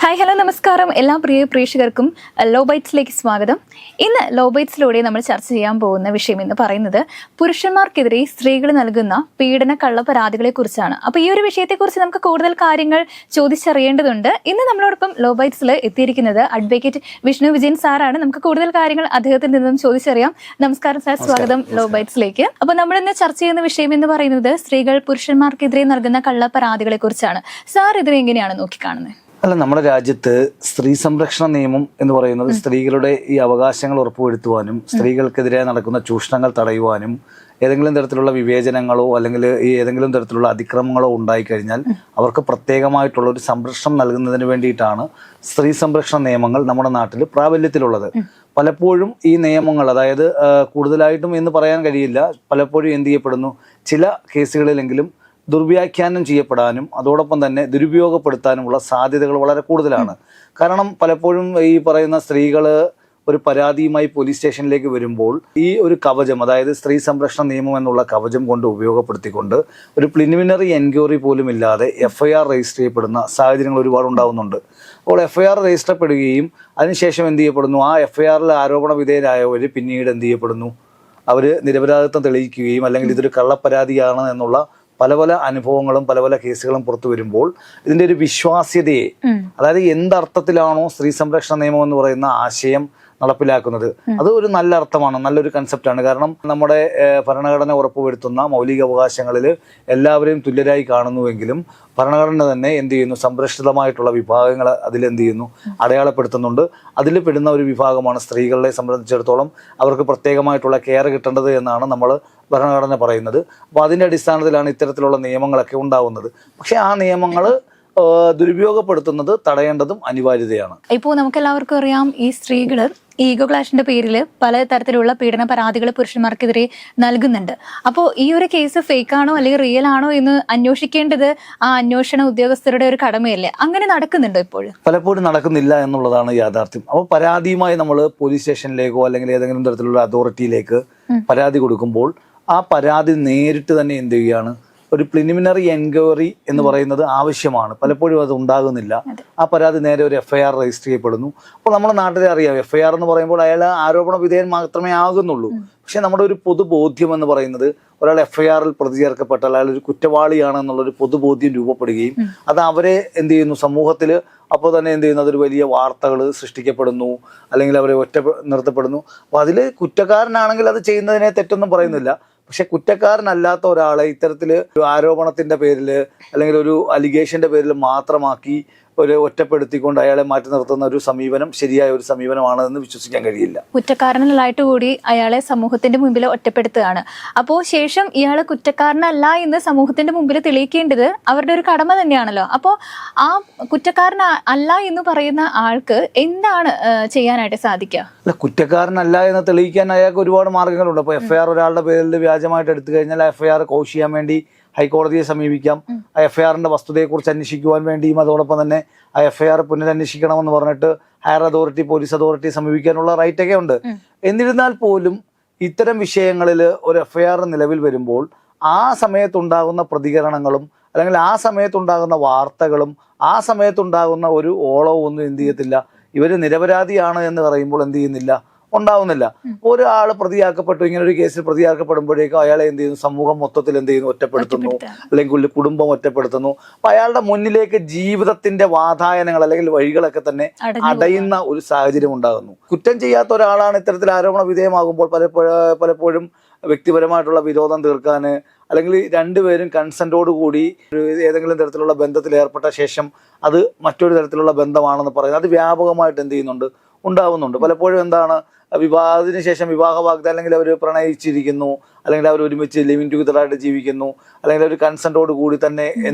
Hi hello നമസ്കാരം എല്ലാ പ്രിയ പ്രേക്ഷകർക്കും ലോ ബൈറ്റ്സിലേക്ക് സ്വാഗതം. ഇന്ന് ലോ ബൈറ്റ്സിലൂടെ നമ്മൾ ചർച്ച ചെയ്യാൻ പോകുന്ന വിഷയം എന്ന് പറയുന്നത് പുരുഷന്മാർക്കെതിരെ സ്ത്രീകൾ നൽകുന്ന പീഡന കള്ളപ്പരാതികളെ കുറിച്ചാണ്. അപ്പോൾ ഈ ഒരു വിഷയത്തെക്കുറിച്ച് നമുക്ക് കൂടുതൽ കാര്യങ്ങൾ ചോദിച്ചറിയേണ്ടതുണ്ട്. ഇന്ന് നമ്മളോടൊപ്പം ലോ ബൈറ്റ്സിൽ എത്തിയിരിക്കുന്നത് അഡ്വക്കേറ്റ് വിഷ്ണു വിജയൻ സാറാണ്. നമുക്ക് കൂടുതൽ കാര്യങ്ങൾ അദ്ദേഹത്തിൽ നിന്നും ചോദിച്ചറിയാം. നമസ്കാരം സാർ, സ്വാഗതം ലോ ബൈറ്റ്സിലേക്ക്. അപ്പോൾ നമ്മൾ ഇന്ന് ചർച്ച ചെയ്യുന്ന വിഷയം എന്ന് പറയുന്നത് സ്ത്രീകൾ പുരുഷന്മാർക്കെതിരെ നൽകുന്ന കള്ളപ്പരാതികളെ കുറിച്ചാണ്. സാർ ഇതിനെ എങ്ങനെയാണ് നോക്കിക്കാണുന്നത്? അല്ല, നമ്മുടെ രാജ്യത്ത് സ്ത്രീ സംരക്ഷണ നിയമം എന്ന് പറയുന്നത് സ്ത്രീകളുടെ ഈ അവകാശങ്ങൾ ഉറപ്പുവരുത്തുവാനും സ്ത്രീകൾക്കെതിരെ നടക്കുന്ന ചൂഷണങ്ങൾ തടയുവാനും ഏതെങ്കിലും തരത്തിലുള്ള വിവേചനങ്ങളോ അല്ലെങ്കിൽ ഈ ഏതെങ്കിലും തരത്തിലുള്ള അതിക്രമങ്ങളോ ഉണ്ടായിക്കഴിഞ്ഞാൽ അവർക്ക് പ്രത്യേകമായിട്ടുള്ള ഒരു സംരക്ഷണം നൽകുന്നതിന് വേണ്ടിയിട്ടാണ് സ്ത്രീ സംരക്ഷണ നിയമങ്ങൾ നമ്മുടെ നാട്ടിൽ പ്രാബല്യത്തിലുള്ളത്. പലപ്പോഴും ഈ നിയമങ്ങൾ, അതായത് കൂടുതലായിട്ടും എന്ന് പറയാൻ കഴിയില്ല, പലപ്പോഴും എന്ത് ചെയ്യപ്പെടുന്നു, ചില കേസുകളിലെങ്കിലും ദുർവ്യാഖ്യാനം ചെയ്യപ്പെടാനും അതോടൊപ്പം തന്നെ ദുരുപയോഗപ്പെടുത്താനുമുള്ള സാധ്യതകൾ വളരെ കൂടുതലാണ്. കാരണം പലപ്പോഴും ഈ പറയുന്ന സ്ത്രീകൾ ഒരു പരാതിയുമായി പോലീസ് സ്റ്റേഷനിലേക്ക് വരുമ്പോൾ ഈ ഒരു കവചം, അതായത് സ്ത്രീ സംരക്ഷണ നിയമം എന്നുള്ള കവചം കൊണ്ട് ഉപയോഗപ്പെടുത്തിക്കൊണ്ട് ഒരു പ്രിലിമിനറി എൻക്വയറി പോലും ഇല്ലാതെ FIR രജിസ്റ്റർ ചെയ്യപ്പെടുന്ന സാഹചര്യങ്ങൾ ഒരുപാട് ഉണ്ടാകുന്നുണ്ട്. അപ്പോൾ FIR രജിസ്റ്റർ ചെയ്യപ്പെടുകയും അതിനുശേഷം എന്ത് ചെയ്യപ്പെടുന്നു, ആ FIRൽ ആരോപണ വിധേയരായവർ പിന്നീട് എന്ത് ചെയ്യപ്പെടുന്നു, അവർ നിരപരാധിത്വം തെളിയിക്കുകയും അല്ലെങ്കിൽ ഇതൊരു കള്ളപ്പരാതിയാണ് എന്നുള്ള പല പല അനുഭവങ്ങളും പല പല കേസുകളും പുറത്തു വരുമ്പോൾ ഇതിൻ്റെ ഒരു വിശ്വാസ്യതയെ, അതായത് എന്തർത്ഥത്തിലാണോ സ്ത്രീ സംരക്ഷണ നിയമം എന്ന് പറയുന്ന ആശയം നടപ്പിലാക്കുന്നത്, അത് ഒരു നല്ല അർത്ഥമാണ്, നല്ലൊരു കൺസെപ്റ്റാണ്. കാരണം നമ്മുടെ ഭരണഘടന ഉറപ്പുവരുത്തുന്ന മൗലിക അവകാശങ്ങളിൽ എല്ലാവരെയും തുല്യരായി കാണുന്നുവെങ്കിലും ഭരണഘടന തന്നെ എന്ത് ചെയ്യുന്നു, സംരക്ഷിതമായിട്ടുള്ള വിഭാഗങ്ങൾ അതിലെന്ത് ചെയ്യുന്നു, അടയാളപ്പെടുത്തുന്നുണ്ട്. അതിൽ പെടുന്ന ഒരു വിഭാഗമാണ് സ്ത്രീകളെ സംബന്ധിച്ചിടത്തോളം അവർക്ക് പ്രത്യേകമായിട്ടുള്ള കെയർ കിട്ടേണ്ടത് എന്നാണ് നമ്മൾ ഭരണഘടന പറയുന്നത്. അപ്പോൾ അതിൻ്റെ അടിസ്ഥാനത്തിലാണ് ഇത്തരത്തിലുള്ള നിയമങ്ങളൊക്കെ ഉണ്ടാവുന്നത്. പക്ഷേ ആ നിയമങ്ങൾ ദുരുപയോഗപ്പെടുത്തുന്നത് തടയേണ്ടതും അനിവാര്യതയാണ്. ഇപ്പോൾ നമുക്ക് എല്ലാവർക്കും അറിയാം, ഈ സ്ത്രീകൾ ഈഗോ ക്ലാഷിന്റെ പേരിൽ പല തരത്തിലുള്ള പീഡന പരാതികൾ പുരുഷന്മാർക്കെതിരെ നൽകുന്നുണ്ട്. അപ്പോൾ ഈ ഒരു കേസ് ഫേക്ക് ആണോ അല്ലെങ്കിൽ റിയൽ ആണോ എന്ന് അന്വേഷിക്കേണ്ടത് ആ അന്വേഷണ ഉദ്യോഗസ്ഥരുടെ ഒരു കടമയല്ലേ? അങ്ങനെ നടക്കുന്നുണ്ടോ ഇപ്പോൾ? പലപ്പോഴും നടക്കുന്നില്ല എന്നുള്ളതാണ് യാഥാർത്ഥ്യം. അപ്പോൾ പരാതിയുമായി നമ്മൾ പോലീസ് സ്റ്റേഷനിലേക്കോ അല്ലെങ്കിൽ ഏതെങ്കിലും തരത്തിലുള്ള അതോറിറ്റിയിലേക്ക് പരാതി കൊടുക്കുമ്പോൾ ആ പരാതി നേരിട്ട് തന്നെ എന്ത് ചെയ്യുകയാണ്, ഒരു പ്രിലിമിനറി എൻക്വയറി എന്ന് പറയുന്നത് ആവശ്യമാണ്. പലപ്പോഴും അത് ഉണ്ടാകുന്നില്ല. ആ പരാതി നേരെ ഒരു FIR രജിസ്റ്റർ ചെയ്യപ്പെടുന്നു. അപ്പോൾ നമ്മുടെ നാട്ടിലെ അറിയാം, FIR എന്ന് പറയുമ്പോൾ അയാൾ ആരോപണ വിധേയൻ മാത്രമേ ആകുന്നുള്ളൂ. പക്ഷെ നമ്മുടെ ഒരു പൊതുബോധ്യം എന്ന് പറയുന്നത് ഒരാൾ FIRൽ പ്രതി ചേർക്കപ്പെട്ടാൽ അയാൾ ഒരു കുറ്റവാളിയാണ് എന്നുള്ളൊരു പൊതുബോധ്യം രൂപപ്പെടുകയും അത് അവരെ എന്ത് ചെയ്യുന്നു, സമൂഹത്തിൽ അപ്പോൾ തന്നെ എന്ത് ചെയ്യുന്നു, അതൊരു വലിയ വാർത്തകൾ സൃഷ്ടിക്കപ്പെടുന്നു, അല്ലെങ്കിൽ അവരെ ഒറ്റ നിർത്തപ്പെടുന്നു. അപ്പോൾ അതിൽ കുറ്റക്കാരനാണെങ്കിൽ അത് ചെയ്യുന്നതിനെ തെറ്റൊന്നും പറയുന്നില്ല. പക്ഷെ കുറ്റക്കാരനല്ലാത്ത ഒരാളെ ഇത്തരത്തിൽ ഒരു ആരോപണത്തിന്റെ പേരിൽ അല്ലെങ്കിൽ ഒരു അലിഗേഷന്റെ പേരിൽ മാത്രമാക്കി ഒരു ഒറ്റപ്പെടുത്തിക്കൊണ്ട് അയാളെ മാറ്റി നിർത്തുന്ന ഒരു സമീപനം ശരിയായ ഒരു സമീപനമാണെന്ന് വിശ്വസിക്കാൻ കഴിയില്ല. കുറ്റക്കാരനല്ലായിട്ട് കൂടി അയാളെ സമൂഹത്തിന്റെ മുമ്പിൽ ഒറ്റപ്പെടുത്തുകയാണ്. അപ്പോൾ ശേഷം ഇയാൾ കുറ്റക്കാരനല്ല എന്ന് സമൂഹത്തിന്റെ മുമ്പിൽ തെളിയിക്കേണ്ടത് അവരുടെ ഒരു കടമ തന്നെയാണല്ലോ. അപ്പോൾ ആ കുറ്റക്കാരൻ അല്ല എന്ന് പറയുന്ന ആൾക്ക് എന്താണ് ചെയ്യാനായിട്ട് സാധിക്കുക? അല്ല, കുറ്റക്കാരനല്ല എന്ന് തെളിയിക്കാൻ അയാൾക്ക് ഒരുപാട് മാർഗങ്ങളുണ്ട്. അപ്പോൾ FIR ഒരാളുടെ പേരിൽ വ്യാജമായിട്ട് എടുത്തു കഴിഞ്ഞാൽ FIR കോഷ് ചെയ്യാൻ വേണ്ടി ഹൈക്കോടതിയെ സമീപിക്കാം. ആ FIRന്റെ വസ്തുതയെക്കുറിച്ച് അന്വേഷിക്കുവാൻ വേണ്ടിയും അതോടൊപ്പം തന്നെ ആ FIR പുനരന്വേഷിക്കണമെന്ന് പറഞ്ഞിട്ട് ഹയർ അതോറിറ്റി, പോലീസ് അതോറിറ്റിയെ സമീപിക്കാനുള്ള റൈറ്റൊക്കെ ഉണ്ട്. എന്നിരുന്നാൽ പോലും ഇത്തരം വിഷയങ്ങളിൽ ഒരു FIR നിലവിൽ വരുമ്പോൾ ആ സമയത്തുണ്ടാകുന്ന പ്രതികരണങ്ങളും അല്ലെങ്കിൽ ആ സമയത്തുണ്ടാകുന്ന വാർത്തകളും ആ സമയത്തുണ്ടാകുന്ന ഒരു ഓളവും ഒന്നും എന്ത് ചെയ്യത്തില്ല, ഇവർ നിരപരാധിയാണ് എന്ന് പറയുമ്പോൾ എന്ത് ചെയ്യുന്നില്ല, ഉണ്ടാവുന്നില്ല. ഒരാൾ പ്രതിയാക്കപ്പെട്ടു, ഇങ്ങനെ ഒരു കേസിൽ പ്രതിയാക്കപ്പെടുമ്പോഴേക്കും അയാളെ എന്ത് ചെയ്യുന്നു, സമൂഹം മൊത്തത്തിൽ എന്ത് ചെയ്യുന്നു, ഒറ്റപ്പെടുത്തുന്നു, അല്ലെങ്കിൽ കുടുംബം ഒറ്റപ്പെടുത്തുന്നു. അപ്പൊ അയാളുടെ മുന്നിലേക്ക് ജീവിതത്തിന്റെ വാതായനങ്ങൾ അല്ലെങ്കിൽ വഴികളൊക്കെ തന്നെ അടയുന്ന ഒരു സാഹചര്യം ഉണ്ടാകുന്നു. കുറ്റം ചെയ്യാത്ത ഒരാളാണ് ഇത്തരത്തിൽ ആരോപണ വിധേയമാകുമ്പോൾ പലപ്പോഴും വ്യക്തിപരമായിട്ടുള്ള വിരോധം തീർക്കാൻ അല്ലെങ്കിൽ രണ്ടുപേരും കൺസെന്റോടുകൂടി ഏതെങ്കിലും തരത്തിലുള്ള ബന്ധത്തിൽ ഏർപ്പെട്ട ശേഷം അത് മറ്റൊരു തരത്തിലുള്ള ബന്ധമാണെന്ന് പറയുന്നത് അത് വ്യാപകമായിട്ട് എന്ത് ചെയ്യുന്നുണ്ട്, ഉണ്ടാവുന്നുണ്ട്. പലപ്പോഴും എന്താണ്, വിവാഹത്തിന് ശേഷം വിവാഹ വാഗ്ദാനം, അല്ലെങ്കിൽ അവർ പ്രണയിച്ചിരിക്കുന്നു, അല്ലെങ്കിൽ അവർ ഒരുമിച്ച് ലിവിങ് ടുഗദറായിട്ട് ജീവിക്കുന്നു, അല്ലെങ്കിൽ അവർ കൺസെന്റോട് കൂടി തന്നെ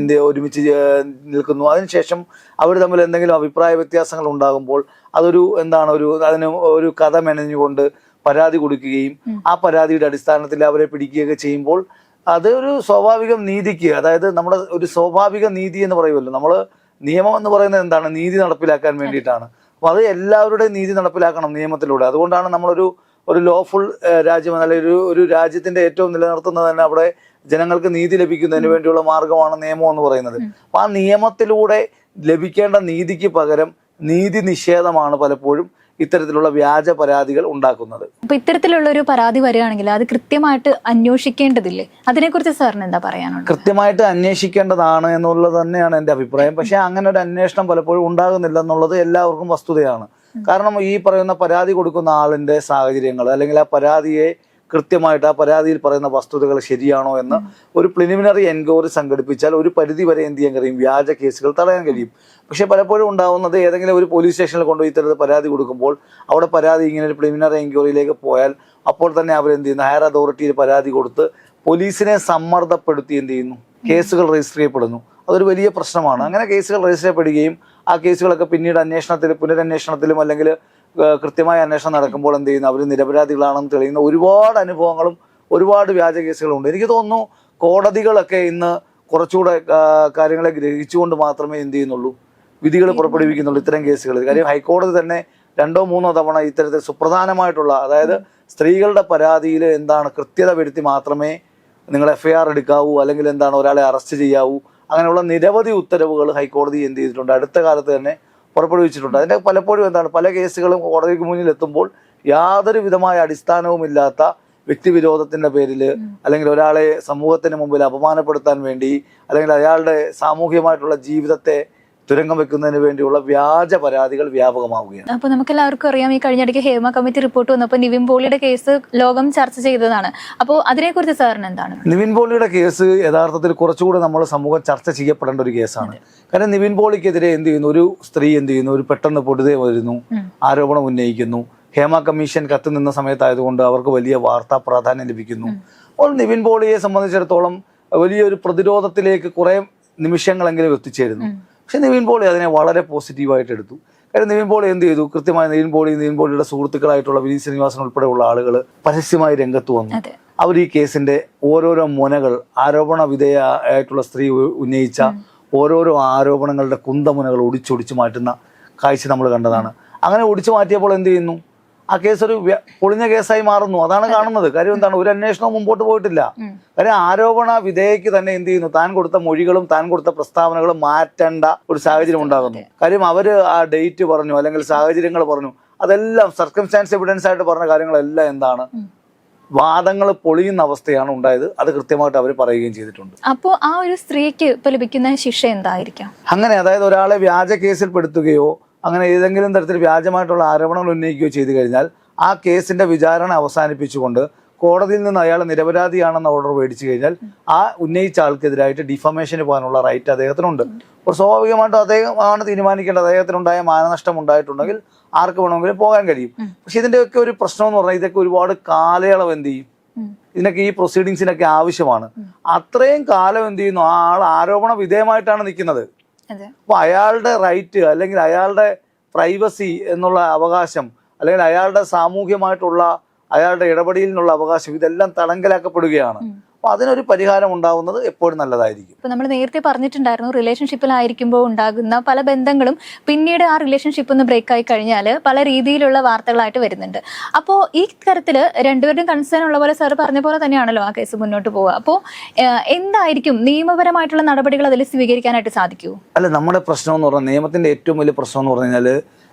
ഒരുമിച്ച് നിൽക്കുന്നു. അതിനുശേഷം അവർ തമ്മിൽ എന്തെങ്കിലും അഭിപ്രായ വ്യത്യാസങ്ങൾ ഉണ്ടാകുമ്പോൾ അതൊരു അതിന് ഒരു കഥ മെനഞ്ഞുകൊണ്ട് പരാതി കൊടുക്കുകയും ആ പരാതിയുടെ അടിസ്ഥാനത്തിൽ അവരെ പിടിക്കുകയൊക്കെ ചെയ്യുമ്പോൾ അത് ഒരു സ്വാഭാവിക നീതിക്ക്, അതായത് നമ്മുടെ ഒരു സ്വാഭാവിക നീതി എന്ന് പറയുമല്ലോ, നമ്മൾ നിയമം എന്ന് പറയുന്നത് എന്താണ്, നീതി നടപ്പിലാക്കാൻ വേണ്ടിയിട്ടാണ്. അപ്പോൾ അത് എല്ലാവരുടെയും നീതി നടപ്പിലാക്കണം നിയമത്തിലൂടെ. അതുകൊണ്ടാണ് നമ്മളൊരു ലോഫുൾ രാജ്യം, അല്ലെങ്കിൽ ഒരു രാജ്യത്തിന്റെ ഏറ്റവും നിലനിർത്തുന്നത് തന്നെ അവിടെ ജനങ്ങൾക്ക് നീതി ലഭിക്കുന്നതിന് വേണ്ടിയുള്ള മാർഗമാണ് നിയമം എന്ന് പറയുന്നത്. അപ്പോൾ ആ നിയമത്തിലൂടെ ലഭിക്കേണ്ട നീതിക്ക് പകരം നീതി നിഷേധമാണ് പലപ്പോഴും ഇത്തരത്തിലുള്ള വ്യാജ പരാതികൾ ഉണ്ടാക്കുന്നത്. അപ്പൊ ഇത്തരത്തിലുള്ള ഒരു പരാതി വരികയാണെങ്കിൽ അത് കൃത്യമായിട്ട് അന്വേഷിക്കേണ്ടതില്ലേ? അതിനെക്കുറിച്ച് സാറിന് എന്താ പറയാനുള്ളത്? കൃത്യമായിട്ട് അന്വേഷിക്കേണ്ടതാണ് എന്നുള്ളത് തന്നെയാണ് എൻ്റെ അഭിപ്രായം. പക്ഷെ അങ്ങനെ ഒരു അന്വേഷണം പലപ്പോഴും ഉണ്ടാകുന്നില്ല എന്നുള്ളത് എല്ലാവർക്കും വസ്തുതയാണ്. കാരണം ഈ പറയുന്ന പരാതി കൊടുക്കുന്ന ആളിൻ്റെ സാഹചര്യങ്ങൾ അല്ലെങ്കിൽ ആ പരാതിയെ കൃത്യമായിട്ട് ആ പരാതിയിൽ പറയുന്ന വസ്തുതകൾ ശരിയാണോ എന്ന് ഒരു പ്രിലിമിനറി എൻക്വയറി സംഘടിപ്പിച്ചാൽ ഒരു പരിധി വരെ എന്ത് ചെയ്യാൻ കഴിയും, വ്യാജ കേസുകൾ തടയാൻ കഴിയും. പക്ഷെ പലപ്പോഴും ഉണ്ടാവുന്നത് ഏതെങ്കിലും ഒരു പോലീസ് സ്റ്റേഷനിൽ കൊണ്ടുപോയി ഇത്തരത്തിൽ പരാതി കൊടുക്കുമ്പോൾ അവിടെ പരാതി ഇങ്ങനെ ഒരു പ്രിലിമിനറി എൻക്വയറിയിലേക്ക് പോയാൽ അപ്പോൾ തന്നെ അവരെന്ത് ചെയ്യുന്നു, ഹയർ അതോറിറ്റിയിൽ പരാതി കൊടുത്ത് പോലീസിനെ സമ്മർദ്ദപ്പെടുത്തി എന്ത് ചെയ്യുന്നു, കേസുകൾ രജിസ്റ്റർ ചെയ്യപ്പെടുന്നു. അതൊരു വലിയ പ്രശ്നമാണ്. അങ്ങനെ കേസുകൾ രജിസ്റ്റർ ചെയ്യപ്പെടുകയും ആ കേസുകളൊക്കെ പിന്നീട് പുനരന്വേഷണത്തിലും അല്ലെങ്കിൽ കൃത്യമായ അന്വേഷണം നടക്കുമ്പോൾ എന്ത് ചെയ്യുന്നു, അവർ നിരപരാധികളാണെന്ന് തെളിയുന്ന ഒരുപാട് അനുഭവങ്ങളും ഒരുപാട് വ്യാജ കേസുകളും ഉണ്ട്. എനിക്ക് തോന്നുന്നു കോടതികളൊക്കെ ഇന്ന് കുറച്ചുകൂടെ കാര്യങ്ങളെ ഗ്രഹിച്ചുകൊണ്ട് മാത്രമേ എന്ത് ചെയ്യുന്നുള്ളൂ, വിധികൾ പുറപ്പെടുവിക്കുന്നുള്ളൂ ഇത്തരം കേസുകളിൽ. കാര്യം ഹൈക്കോടതി തന്നെ 2-3 തവണ ഇത്തരത്തിൽ സുപ്രധാനമായിട്ടുള്ള, അതായത് സ്ത്രീകളുടെ പരാതിയിൽ എന്താണ് കൃത്യത വരുത്തി മാത്രമേ നിങ്ങൾ FIR എടുക്കാവൂ, അല്ലെങ്കിൽ എന്താണ് ഒരാളെ അറസ്റ്റ് ചെയ്യാവൂ, അങ്ങനെയുള്ള നിരവധി ഉത്തരവുകൾ ഹൈക്കോടതി എന്ത് ചെയ്തിട്ടുണ്ട്, അടുത്ത കാലത്ത് തന്നെ പുറപ്പെടുവിച്ചിട്ടുണ്ട്. അതിൻ്റെ പലപ്പോഴും എന്താണ്, പല കേസുകളും കോടതിക്ക് മുന്നിൽ എത്തുമ്പോൾ യാതൊരു വിധമായ അടിസ്ഥാനവുമില്ലാത്ത വ്യക്തിവിരോധത്തിൻ്റെ പേരിൽ അല്ലെങ്കിൽ ഒരാളെ സമൂഹത്തിന് മുമ്പിൽ അപമാനപ്പെടുത്താൻ വേണ്ടി അല്ലെങ്കിൽ അയാളുടെ സാമൂഹികമായിട്ടുള്ള ജീവിതത്തെ തുരങ്കം വെക്കുന്നതിന് വേണ്ടിയുള്ള വ്യാജ പരാതികൾ വ്യാപകമാവുകയാണ്. അപ്പോൾ നമുക്കെല്ലാവർക്കും അറിയാം, ഈ കഴിഞ്ഞിടയ്ക്ക് ഹേമ കമ്മിറ്റി റിപ്പോർട്ട് വന്നപ്പോൾ നിവിൻ പോളിയുടെ കേസ് ലോകം ചർച്ച ചെയ്തതാണ്. അപ്പോൾ അതിനെക്കുറിച്ച് സാറിന് എന്താണ്? നിവിൻ പോളിയുടെ കേസ് യഥാർത്ഥത്തിൽ കുറച്ചുകൂടി നമ്മൾ സമൂഹം ചർച്ച ചെയ്യപ്പെടേണ്ട ഒരു കേസാണ്. കാരണം നിവിൻ പോളിക്കെതിരെ എന്ത് ചെയ്യുന്നു, ഒരു സ്ത്രീ എന്ത് ചെയ്യുന്നു, ഒരു പെട്ടെന്ന് പൊടുതേ വരുന്നു, ആരോപണം ഉന്നയിക്കുന്നു. ഹേമ കമ്മീഷൻ കത്ത് നിന്ന സമയത്തായതുകൊണ്ട് അവർക്ക് വലിയ വാർത്താ പ്രാധാന്യം ലഭിക്കുന്നു. അപ്പോൾ നിവിൻ പോളിയെ സംബന്ധിച്ചിടത്തോളം വലിയൊരു പ്രതിരോധത്തിലേക്ക് കുറെ നിമിഷങ്ങളെങ്കിലും എത്തിച്ചേരുന്നു. പക്ഷെ നിവിൻ പോളി അതിനെ വളരെ പോസിറ്റീവായിട്ട് എടുത്തു. കാര്യം നിവിൻ പോളി എന്ത് ചെയ്തു, കൃത്യമായി നിവിൻ പോളിയുടെ സുഹൃത്തുക്കളായിട്ടുള്ള വിനീത് ശ്രീനിവാസൻ ഉൾപ്പെടെയുള്ള ആളുകൾ പരസ്യമായി രംഗത്ത് വന്നു. അവർ ഈ കേസിന്റെ ഓരോരോ മുനകൾ, ആരോപണ വിധേയമായിട്ടുള്ള സ്ത്രീ ഉന്നയിച്ച ഓരോരോ ആരോപണങ്ങളുടെ കുന്തമുനകൾ ഒടിച്ചൊടിച്ചു മാറ്റുന്ന കാഴ്ച നമ്മൾ കണ്ടതാണ്. അങ്ങനെ ഒടിച്ചു മാറ്റിയപ്പോൾ എന്ത് ചെയ്യുന്നു, ആ കേസ് ഒരു പൊളിഞ്ഞ കേസായി മാറുന്നു. അതാണ് കാണുന്നത്. കാര്യം എന്താണ്, ഒരു അന്വേഷണവും മുമ്പോട്ട് പോയിട്ടില്ല. കാര്യം ആരോപണ വിധേയക്ക് തന്നെ എന്ത് ചെയ്യുന്നു, താൻ കൊടുത്ത മൊഴികളും താൻ കൊടുത്ത പ്രസ്താവനകളും മാറ്റേണ്ട ഒരു സാഹചര്യം ഉണ്ടാകുന്നു. കാര്യം അവര് ആ ഡേറ്റ് പറഞ്ഞു അല്ലെങ്കിൽ സാഹചര്യങ്ങൾ പറഞ്ഞു, അതെല്ലാം സർക്കംസ്റ്റാൻസ് എവിഡൻസ് ആയിട്ട് പറഞ്ഞ കാര്യങ്ങളെല്ലാം എന്താണ്, വാദങ്ങൾ പൊളിയുന്ന അവസ്ഥയാണ് ഉണ്ടായത്. അത് കൃത്യമായിട്ട് അവർ പറയുകയും ചെയ്തിട്ടുണ്ട്. അപ്പോൾ ആ ഒരു സ്ത്രീക്ക് ഇപ്പൊ ലഭിക്കുന്ന ശിക്ഷ എന്തായിരിക്കാം? അങ്ങനെ അതായത് ഒരാളെ വ്യാജ കേസിൽ പെടുത്തുകയോ അങ്ങനെ ഏതെങ്കിലും തരത്തിൽ വ്യാജമായിട്ടുള്ള ആരോപണങ്ങൾ ഉന്നയിക്കുകയോ ചെയ്തു കഴിഞ്ഞാൽ ആ കേസിന്റെ വിചാരണ അവസാനിപ്പിച്ചുകൊണ്ട് കോടതിയിൽ നിന്ന് അയാൾ നിരപരാധിയാണെന്ന ഓർഡർ മേടിച്ചു കഴിഞ്ഞാൽ ആ ഉന്നയിച്ച ആൾക്കെതിരായിട്ട് ഡിഫമേഷന് പോകാനുള്ള റൈറ്റ് അദ്ദേഹത്തിനുണ്ട്. അപ്പോൾ സ്വാഭാവികമായിട്ടും അദ്ദേഹമാണ് തീരുമാനിക്കേണ്ടത്. അദ്ദേഹത്തിനുണ്ടായ മാനനഷ്ടം ഉണ്ടായിട്ടുണ്ടെങ്കിൽ ആർക്ക് വേണമെങ്കിലും പോകാൻ കഴിയും. പക്ഷെ ഇതിൻ്റെയൊക്കെ ഒരു പ്രശ്നം എന്ന് പറഞ്ഞാൽ ഇതൊക്കെ ഒരുപാട് കാലയളവ് എന്ത് ചെയ്യും, ഇതിനൊക്കെ ഈ പ്രൊസീഡിങ്സിനൊക്കെ ആവശ്യമാണ്. അത്രയും കാലം എന്ത് ചെയ്യുന്നു, ആ ആൾ ആരോപണ വിധേയമായിട്ടാണ് നിൽക്കുന്നത്. അപ്പോൾ അയാളുടെ റൈറ്റ് അല്ലെങ്കിൽ അയാളുടെ പ്രൈവസി എന്നുള്ള അവകാശം അല്ലെങ്കിൽ അയാളുടെ സാമൂഹ്യമായിട്ടുള്ള അയാളുടെ ഇടപെടലിനുള്ള അവകാശം ഇതെല്ലാം തടങ്കലാക്കപ്പെടുകയാണ്. അപ്പോൾ അതിനൊരു പരിഹാരം ഉണ്ടാവുന്നത് എപ്പോഴും നല്ലതായിരിക്കും. ഇപ്പോൾ നമ്മൾ നേരത്തെ പറഞ്ഞിട്ടുണ്ടായിരുന്നു, റിലേഷൻഷിപ്പിലായിരിക്കുമ്പോൾ ഉണ്ടാകുന്ന പല ബന്ധങ്ങളും പിന്നീട് ആ റിലേഷൻഷിപ്പ് ഒന്ന് ബ്രേക്ക് ആയി കഴിഞ്ഞാൽ പല രീതിയിലുള്ള വാർത്തകളായിട്ട് വരുന്നുണ്ട്. അപ്പോൾ ഈ തരത്തിൽ രണ്ടുപേരുടെയും കൺസേൺ ഉള്ള പോലെ സാർ പറഞ്ഞ പോലെ തന്നെയാണല്ലോ ആ കേസ് മുന്നോട്ട് പോവുക. അപ്പോൾ എന്തായിരിക്കും നിയമപരമായിട്ടുള്ള നടപടികൾ അതിൽ സ്വീകരിക്കാനായിട്ട് സാധിക്കൂ? അല്ല, നമ്മുടെ പ്രശ്നം എന്ന് പറഞ്ഞാൽ നിയമത്തിന്റെ ഏറ്റവും വലിയ പ്രശ്നം എന്ന് പറഞ്ഞു കഴിഞ്ഞാൽ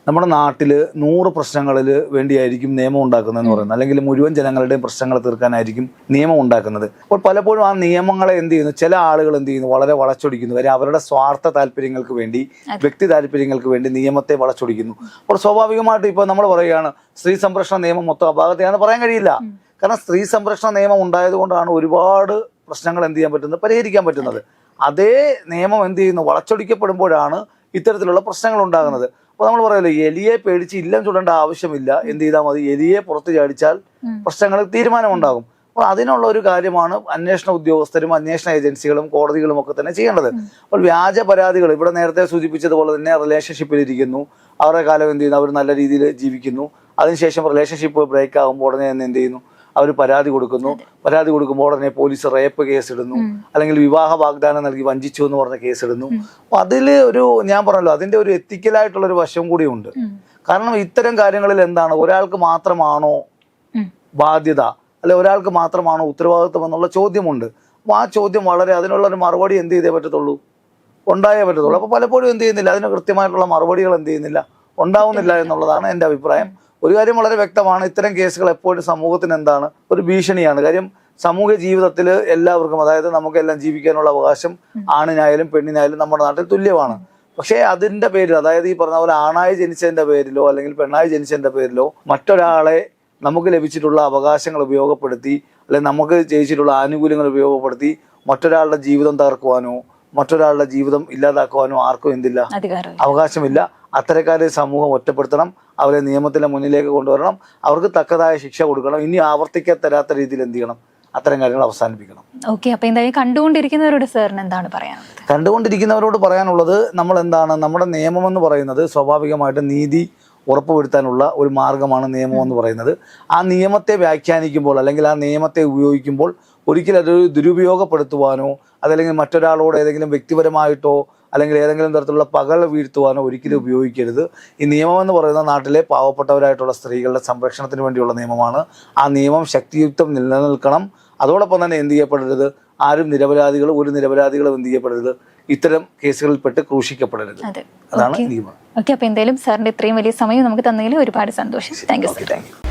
നമ്മുടെ നാട്ടിൽ 100 പ്രശ്നങ്ങളിൽ വേണ്ടിയായിരിക്കും നിയമം ഉണ്ടാക്കുന്നതെന്ന് പറയുന്നത്, അല്ലെങ്കിൽ മുഴുവൻ ജനങ്ങളുടെയും പ്രശ്നങ്ങൾ തീർക്കാനായിരിക്കും നിയമം ഉണ്ടാക്കുന്നത്. അപ്പോൾ പലപ്പോഴും ആ നിയമങ്ങളെ എന്ത് ചെയ്യുന്നു, ചില ആളുകൾ എന്ത് ചെയ്യുന്നു, വളരെ വളച്ചൊടിക്കുന്നു. കാര്യം അവരുടെ സ്വാർത്ഥ താല്പര്യങ്ങൾക്ക് വേണ്ടി, വ്യക്തി താല്പര്യങ്ങൾക്ക് വേണ്ടി നിയമത്തെ വളച്ചൊടിക്കുന്നു. അപ്പോൾ സ്വാഭാവികമായിട്ടും ഇപ്പോൾ നമ്മൾ പറയുകയാണ് സ്ത്രീ സംരക്ഷണ നിയമം മൊത്തം അപാകതയാണെന്ന് പറയാൻ കഴിയില്ല. കാരണം സ്ത്രീ സംരക്ഷണ നിയമം ഉണ്ടായതുകൊണ്ടാണ് ഒരുപാട് പ്രശ്നങ്ങൾ എന്ത് ചെയ്യാൻ പറ്റുന്നത്, പരിഹരിക്കാൻ പറ്റുന്നത്. അതേ നിയമം എന്ത് ചെയ്യുന്നു, വളച്ചൊടിക്കപ്പെടുമ്പോഴാണ് ഇത്തരത്തിലുള്ള പ്രശ്നങ്ങൾ ഉണ്ടാകുന്നത്. അപ്പോൾ നമ്മൾ പറയുമല്ലോ, എലിയെ പേടിച്ച് ഇല്ലം ചുടേണ്ട ആവശ്യമില്ല, എന്ത് ചെയ്താൽ മതി, എലിയെ പുറത്ത് ചാടിച്ചാൽ പ്രശ്നങ്ങൾ തീരുമാനമുണ്ടാകും. അപ്പോൾ അതിനുള്ള ഒരു കാര്യമാണ് അന്വേഷണ ഉദ്യോഗസ്ഥരും അന്വേഷണ ഏജൻസികളും കോടതികളും ഒക്കെ തന്നെ ചെയ്യേണ്ടത്. അപ്പോൾ വ്യാജ പരാതികൾ ഇവിടെ നേരത്തെ സൂചിപ്പിച്ചതുപോലെ തന്നെ റിലേഷൻഷിപ്പിലിരിക്കുന്നു, അവരുടെ കാലം എന്ത് ചെയ്യുന്നു, അവർ നല്ല രീതിയിൽ ജീവിക്കുന്നു. അതിനുശേഷം റിലേഷൻഷിപ്പ് ബ്രേക്ക് ആകുമ്പോൾ ഉടനെ തന്നെ എന്ത് ചെയ്യുന്നു, അവർ പരാതി കൊടുക്കുന്നു. പരാതി കൊടുക്കുമ്പോൾ ഉടനെ പോലീസ് റേപ്പ് കേസിടുന്നു, അല്ലെങ്കിൽ വിവാഹ വാഗ്ദാനം നൽകി വഞ്ചിച്ചു എന്ന് പറഞ്ഞ കേസിടുന്നു. അപ്പൊ അതിൽ ഒരു ഞാൻ പറഞ്ഞല്ലോ, അതിന്റെ ഒരു എത്തിക്കലായിട്ടുള്ളൊരു വശം കൂടി ഉണ്ട്. കാരണം ഇത്തരം കാര്യങ്ങളിൽ എന്താണ്, ഒരാൾക്ക് മാത്രമാണോ ബാധ്യത, അല്ലെ ഒരാൾക്ക് മാത്രമാണോ ഉത്തരവാദിത്വം എന്നുള്ള ചോദ്യമുണ്ട്. അപ്പോൾ ആ ചോദ്യം വളരെ അതിനുള്ളൊരു മറുപടി എന്ത് ചെയ്തേ പറ്റത്തുള്ളൂ, ഉണ്ടായേ പറ്റത്തുള്ളൂ. അപ്പോൾ പലപ്പോഴും എന്ത് ചെയ്യുന്നില്ല, അതിന് കൃത്യമായിട്ടുള്ള മറുപടികൾ എന്ത് ചെയ്യുന്നില്ല, ഉണ്ടാവുന്നില്ല എന്നുള്ളതാണ് എൻ്റെ അഭിപ്രായം. ഒരു കാര്യം വളരെ വ്യക്തമാണ്, ഇത്തരം കേസുകൾ എപ്പോഴും സമൂഹത്തിന് എന്താണ് ഒരു ഭീഷണിയാണ്. കാര്യം സമൂഹ ജീവിതത്തിൽ എല്ലാവർക്കും, അതായത് നമുക്കെല്ലാം ജീവിക്കാനുള്ള അവകാശം ആണിനായാലും പെണ്ണിനായാലും നമ്മുടെ നാട്ടിൽ തുല്യമാണ്. പക്ഷേ അതിൻ്റെ പേരിൽ, അതായത് ഈ പറഞ്ഞ പോലെ ആണായി ജനിച്ചതിൻ്റെ പേരിലോ അല്ലെങ്കിൽ പെണ്ണായി ജനിച്ചതിൻ്റെ പേരിലോ മറ്റൊരാളെ നമുക്ക് ലഭിച്ചിട്ടുള്ള അവകാശങ്ങൾ ഉപയോഗപ്പെടുത്തി അല്ലെങ്കിൽ നമുക്ക് ചെയ്തിട്ടുള്ള ആനുകൂല്യങ്ങൾ ഉപയോഗപ്പെടുത്തി മറ്റൊരാളുടെ ജീവിതം തകർക്കുവാനോ മറ്റൊരാളുടെ ജീവിതം ഇല്ലാതാക്കുവാനോ ആർക്കും എന്തില്ല, അവകാശമില്ല. അത്തരക്കാരെ സമൂഹം ഒറ്റപ്പെടുത്തണം, അവരെ നിയമത്തിന്റെ മുന്നിലേക്ക് കൊണ്ടുവരണം, അവർക്ക് തക്കതായ ശിക്ഷ കൊടുക്കണം. ഇനി ആവർത്തിക്കത്തരാത്ത രീതിയിൽ എന്ത് ചെയ്യണം, അത്തരം കാര്യങ്ങൾ അവസാനിപ്പിക്കണം. ഓക്കെ, അപ്പൊ എന്തായാലും കണ്ടുകൊണ്ടിരിക്കുന്നവരോട് സാറിന് എന്താണ് പറയാനുള്ളത്? കണ്ടുകൊണ്ടിരിക്കുന്നവരോട് പറയാനുള്ളത്, നമ്മൾ എന്താണ്, നമ്മുടെ നിയമം എന്ന് പറയുന്നത് സ്വാഭാവികമായിട്ട് നീതി ഉറപ്പുവരുത്താനുള്ള ഒരു മാർഗമാണ് നിയമം എന്ന് പറയുന്നത്. ആ നിയമത്തെ വ്യാഖ്യാനിക്കുമ്പോൾ അല്ലെങ്കിൽ ആ നിയമത്തെ ഉപയോഗിക്കുമ്പോൾ ഒരിക്കലും അതൊരു ദുരുപയോഗപ്പെടുത്തുവാനോ അതല്ലെങ്കിൽ മറ്റൊരാളോട് ഏതെങ്കിലും വ്യക്തിപരമായിട്ടോ അല്ലെങ്കിൽ ഏതെങ്കിലും തരത്തിലുള്ള പകൽ വീഴ്ത്തുവാനോ ഒരിക്കലും ഉപയോഗിക്കരുത്. ഈ നിയമം എന്ന് പറയുന്ന നാട്ടിലെ പാവപ്പെട്ടവരായിട്ടുള്ള സ്ത്രീകളുടെ സംരക്ഷണത്തിന് വേണ്ടിയുള്ള നിയമമാണ്. ആ നിയമം ശക്തിയുക്തം നിലനിൽക്കണം. അതോടൊപ്പം തന്നെ എന്ത് ചെയ്യപ്പെടരുത്, ആരും ഒരു നിരപരാധികളും എന്ത് ചെയ്യപ്പെടരുത്, ഇത്തരം കേസുകളിൽപ്പെട്ട് ക്രൂശിക്കപ്പെടരുത്. അതാണ് നിയമം. ഓക്കെ, അപ്പൊ എന്തായാലും സാറിന്റെ ഇത്രയും വലിയ സമയം നമുക്ക് തന്നതിൽ ഒരുപാട് സന്തോഷം. Thank you.